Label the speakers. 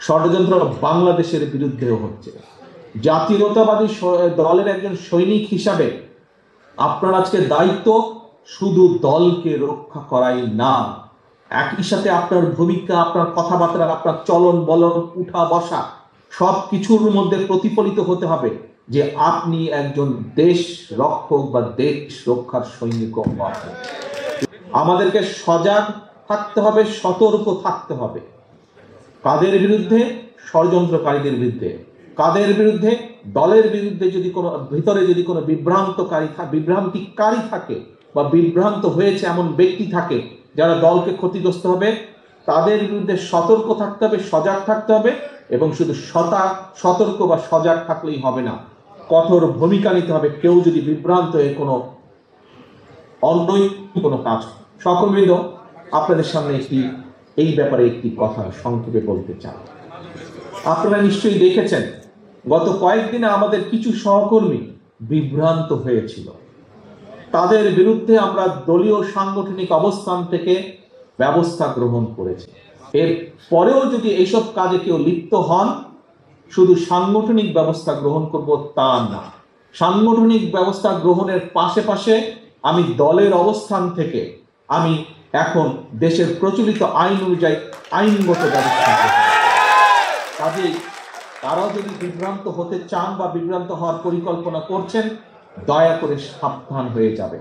Speaker 1: ষড়যন্ত্র বাংলাদেশের বিরুদ্ধেও হচ্ছে। জাতীয়তাবাদী দলের একজন সৈনিক হিসাবে আপনার আজকে দায়িত্ব শুধু দলকে রক্ষা করাই না, একই সাথে আপনার ভূমিকা, আপনার কথাবার্তা, আপনার চলন বলন, উঠা বসা সবকিছুর মধ্যে প্রতিফলিত হতে হবে যে আপনি একজন দেশ রক্ষক বা দেশ রক্ষার সৈনিক। আমাদেরকে সজাগ থাকতে হবে, সতর্ক থাকতে হবে। কাদের বিরুদ্ধে? ষড়যন্ত্রকারীদের বিরুদ্ধে। কাদের বিরুদ্ধে? দলের বিরুদ্ধে। যদি কোনো ভিতরে যদি কোনো বিভ্রান্তিকারী থাকে বা বিভ্রান্ত হয়েছে এমন ব্যক্তি থাকে যারা দলকে ক্ষতিগ্রস্ত হবে, তাদের বিরুদ্ধে সতর্ক থাকতে হবে, সজাগ থাকতে হবে। এবং শুধু সতর্ক বা সজাগ থাকলেই হবে না, কঠোর ভূমিকা নিতে হবে কেউ যদি বিভ্রান্ত হয়ে কোনো অনৈতিক কোনো কাজ। সকলবৃন্দ, আপনাদের সামনে এই ব্যাপারে একটি কথা সংক্ষেপে বলতে চাই। আপনারা নিশ্চয়ই দেখেছেন গত কয়েকদিনে আমাদের কিছু সহকর্মী বিভ্রান্ত হয়েছিল। তাদের বিরুদ্ধে আমরা দলীয় সাংগঠনিক অবস্থান থেকে ব্যবস্থা গ্রহণ করেছি। এর পরেও যদি এইসব কাজে কেউ লিপ্ত হন, শুধু সাংগঠনিক ব্যবস্থা গ্রহণ করব তা না, সাংগঠনিক ব্যবস্থা গ্রহণের পাশে আমি দলের অবস্থান থেকে আমি এখন দেশের প্রচলিত আইন অনুযায়ী আইনগত ব্যবস্থা করব। কাজেই তারাও যদি বিভ্রান্ত হতে চান বা বিভ্রান্ত হওয়ার পরিকল্পনা করছেন, দয়া করে সাবধান হয়ে যাবে।